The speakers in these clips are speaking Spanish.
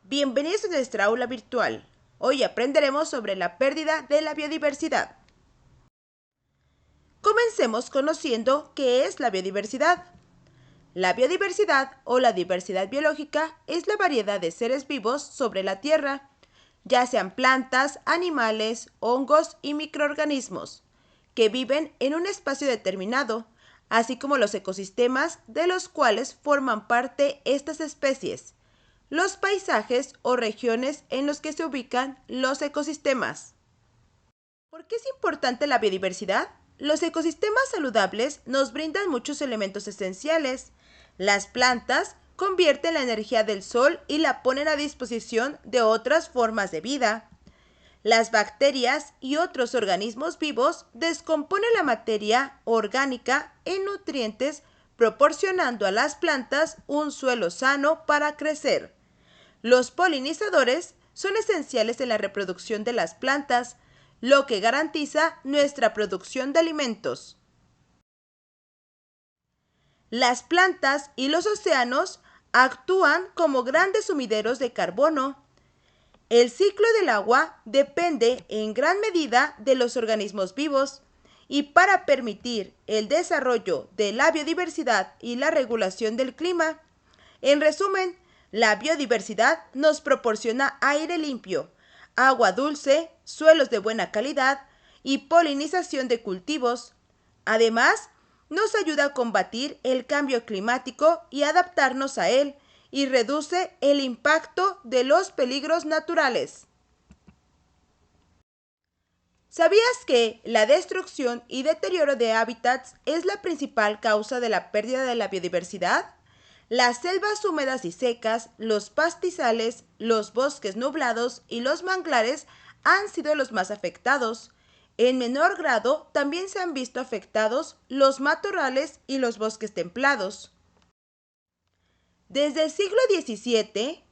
Bienvenidos a nuestra aula virtual. Hoy aprenderemos sobre la pérdida de la biodiversidad. Comencemos conociendo qué es la biodiversidad. La biodiversidad o la diversidad biológica es la variedad de seres vivos sobre la Tierra, ya sean plantas, animales, hongos y microorganismos, que viven en un espacio determinado, así como los ecosistemas de los cuales forman parte estas especies, los paisajes o regiones en los que se ubican los ecosistemas. ¿Por qué es importante la biodiversidad? Los ecosistemas saludables nos brindan muchos elementos esenciales. Las plantas convierten la energía del sol y la ponen a disposición de otras formas de vida. Las bacterias y otros organismos vivos descomponen la materia orgánica en nutrientes, proporcionando a las plantas un suelo sano para crecer. Los polinizadores son esenciales en la reproducción de las plantas, lo que garantiza nuestra producción de alimentos. Las plantas y los océanos actúan como grandes sumideros de carbono. El ciclo del agua depende en gran medida de los organismos vivos y para permitir el desarrollo de la biodiversidad y la regulación del clima. En resumen, la biodiversidad nos proporciona aire limpio, agua dulce, suelos de buena calidad y polinización de cultivos. Además, nos ayuda a combatir el cambio climático y adaptarnos a él, y reduce el impacto de los peligros naturales. ¿Sabías que la destrucción y deterioro de hábitats es la principal causa de la pérdida de la biodiversidad? Las selvas húmedas y secas, los pastizales, los bosques nublados y los manglares han sido los más afectados. En menor grado también se han visto afectados los matorrales y los bosques templados. Desde el siglo XVII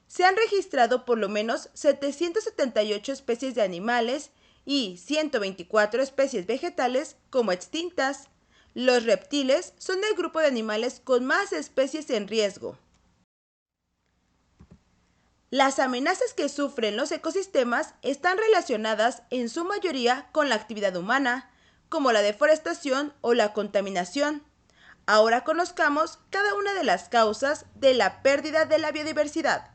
se han registrado por lo menos 778 especies de animales y 124 especies vegetales como extintas. Los reptiles son el grupo de animales con más especies en riesgo. Las amenazas que sufren los ecosistemas están relacionadas en su mayoría con la actividad humana, como la deforestación o la contaminación. Ahora conozcamos cada una de las causas de la pérdida de la biodiversidad.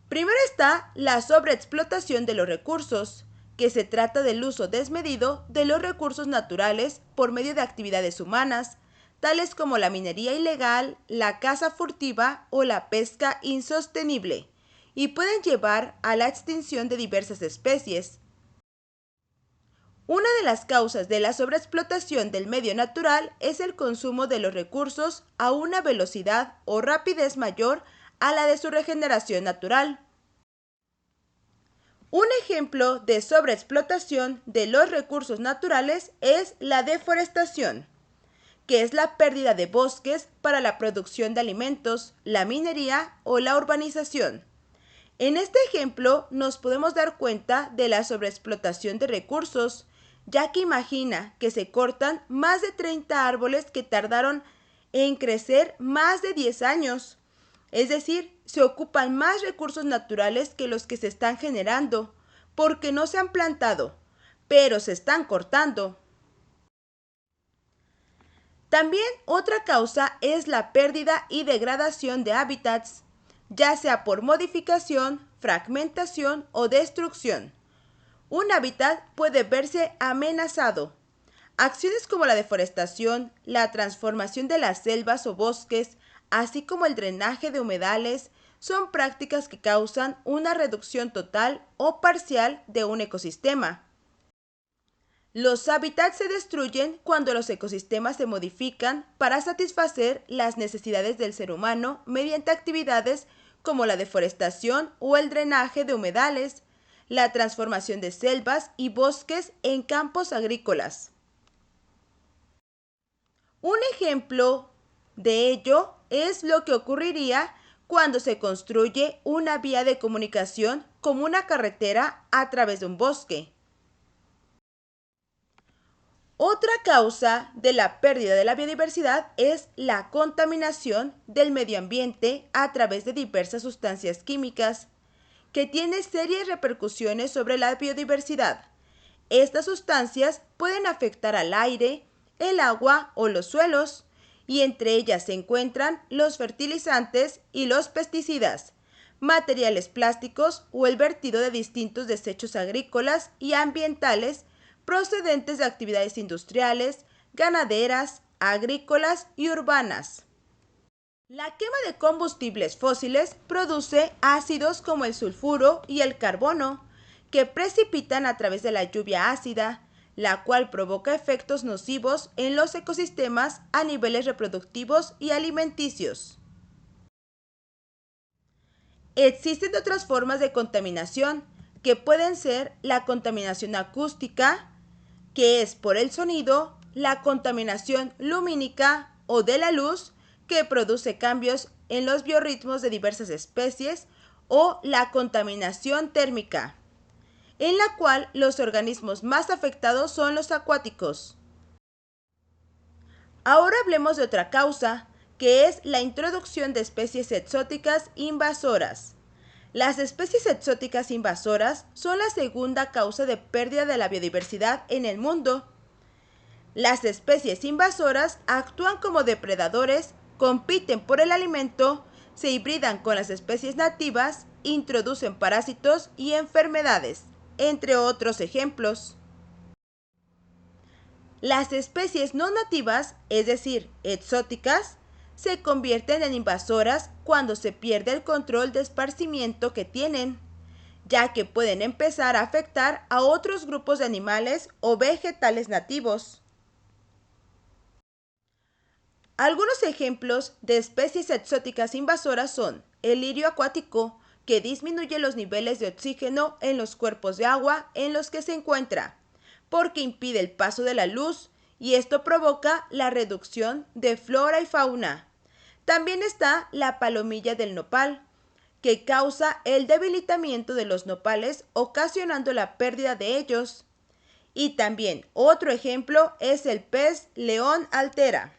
Primero está la sobreexplotación de los recursos, que se trata del uso desmedido de los recursos naturales por medio de actividades humanas, tales como la minería ilegal, la caza furtiva o la pesca insostenible, y pueden llevar a la extinción de diversas especies. Una de las causas de la sobreexplotación del medio natural es el consumo de los recursos a una velocidad o rapidez mayor a la de su regeneración natural. Un ejemplo de sobreexplotación de los recursos naturales es la deforestación, que es la pérdida de bosques para la producción de alimentos, la minería o la urbanización. En este ejemplo nos podemos dar cuenta de la sobreexplotación de recursos, ya que imagina que se cortan más de 30 árboles que tardaron en crecer más de 10 años. Es decir, se ocupan más recursos naturales que los que se están generando, porque no se han plantado, pero se están cortando. También otra causa es la pérdida y degradación de hábitats, ya sea por modificación, fragmentación o destrucción. Un hábitat puede verse amenazado. Acciones como la deforestación, la transformación de las selvas o bosques, así como el drenaje de humedales, son prácticas que causan una reducción total o parcial de un ecosistema. Los hábitats se destruyen cuando los ecosistemas se modifican para satisfacer las necesidades del ser humano mediante actividades como la deforestación o el drenaje de humedales, la transformación de selvas y bosques en campos agrícolas. Un ejemplo de ello es lo que ocurriría cuando se construye una vía de comunicación como una carretera a través de un bosque. Otra causa de la pérdida de la biodiversidad es la contaminación del medio ambiente a través de diversas sustancias químicas, que tiene serias repercusiones sobre la biodiversidad. Estas sustancias pueden afectar al aire, el agua o los suelos, y entre ellas se encuentran los fertilizantes y los pesticidas, materiales plásticos o el vertido de distintos desechos agrícolas y ambientales procedentes de actividades industriales, ganaderas, agrícolas y urbanas. La quema de combustibles fósiles produce ácidos como el sulfuro y el carbono, que precipitan a través de la lluvia ácida, la cual provoca efectos nocivos en los ecosistemas a niveles reproductivos y alimenticios. Existen otras formas de contaminación, que pueden ser la contaminación acústica, que es por el sonido, la contaminación lumínica o de la luz, que produce cambios en los biorritmos de diversas especies, o la contaminación térmica, en la cual los organismos más afectados son los acuáticos. Ahora hablemos de otra causa, que es la introducción de especies exóticas invasoras. Las especies exóticas invasoras son la segunda causa de pérdida de la biodiversidad en el mundo. Las especies invasoras actúan como depredadores, compiten por el alimento, se hibridan con las especies nativas, introducen parásitos y enfermedades, entre otros ejemplos. Las especies no nativas, es decir, exóticas, se convierten en invasoras cuando se pierde el control de esparcimiento que tienen, ya que pueden empezar a afectar a otros grupos de animales o vegetales nativos. Algunos ejemplos de especies exóticas invasoras son el lirio acuático, que disminuye los niveles de oxígeno en los cuerpos de agua en los que se encuentra, porque impide el paso de la luz y esto provoca la reducción de flora y fauna. También está la palomilla del nopal, que causa el debilitamiento de los nopales, ocasionando la pérdida de ellos. Y también otro ejemplo es el pez león altera.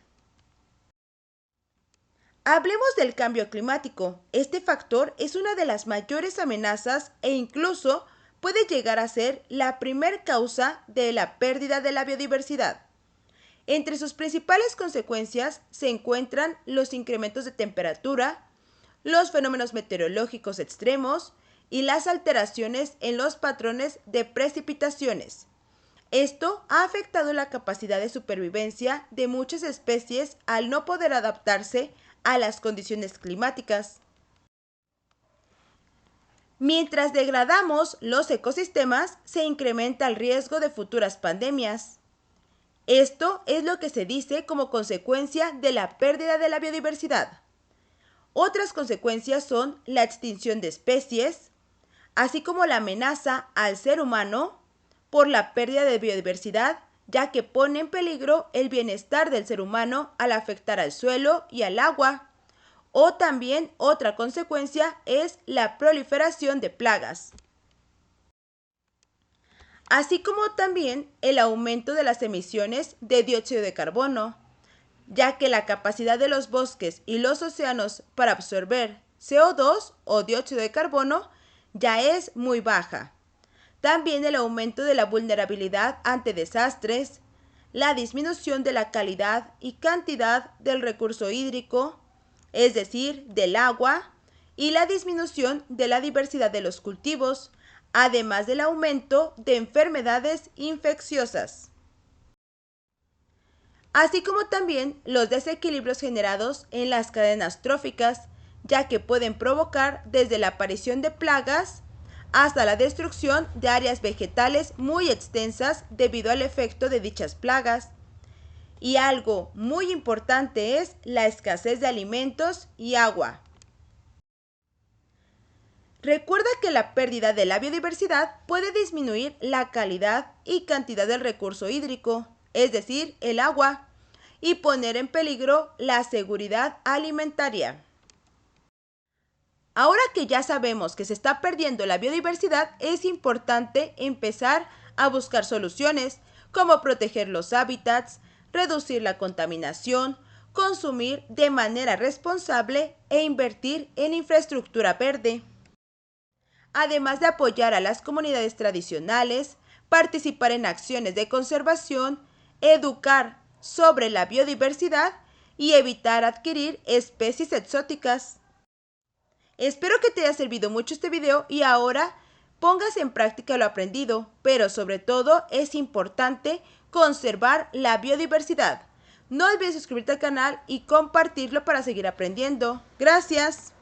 Hablemos del cambio climático. Este factor es una de las mayores amenazas e incluso puede llegar a ser la primer causa de la pérdida de la biodiversidad. Entre sus principales consecuencias se encuentran los incrementos de temperatura, los fenómenos meteorológicos extremos y las alteraciones en los patrones de precipitaciones. Esto ha afectado la capacidad de supervivencia de muchas especies al no poder adaptarse a las condiciones climáticas. Mientras degradamos los ecosistemas, se incrementa el riesgo de futuras pandemias. Esto es lo que se dice como consecuencia de la pérdida de la biodiversidad. Otras consecuencias son la extinción de especies, así como la amenaza al ser humano por la pérdida de biodiversidad, ya que pone en peligro el bienestar del ser humano al afectar al suelo y al agua. O también otra consecuencia es la proliferación de plagas, así como también el aumento de las emisiones de dióxido de carbono, ya que la capacidad de los bosques y los océanos para absorber CO2 o dióxido de carbono ya es muy baja. También el aumento de la vulnerabilidad ante desastres, la disminución de la calidad y cantidad del recurso hídrico, es decir, del agua, y la disminución de la diversidad de los cultivos, además del aumento de enfermedades infecciosas, así como también los desequilibrios generados en las cadenas tróficas, ya que pueden provocar desde la aparición de plagas hasta la destrucción de áreas vegetales muy extensas debido al efecto de dichas plagas. Y algo muy importante es la escasez de alimentos y agua. Recuerda que la pérdida de la biodiversidad puede disminuir la calidad y cantidad del recurso hídrico, es decir, el agua, y poner en peligro la seguridad alimentaria. Ahora que ya sabemos que se está perdiendo la biodiversidad, es importante empezar a buscar soluciones, como proteger los hábitats, reducir la contaminación, consumir de manera responsable e invertir en infraestructura verde. Además de apoyar a las comunidades tradicionales, participar en acciones de conservación, educar sobre la biodiversidad y evitar adquirir especies exóticas. Espero que te haya servido mucho este video y ahora pongas en práctica lo aprendido, pero sobre todo es importante conservar la biodiversidad. No olvides suscribirte al canal y compartirlo para seguir aprendiendo. Gracias.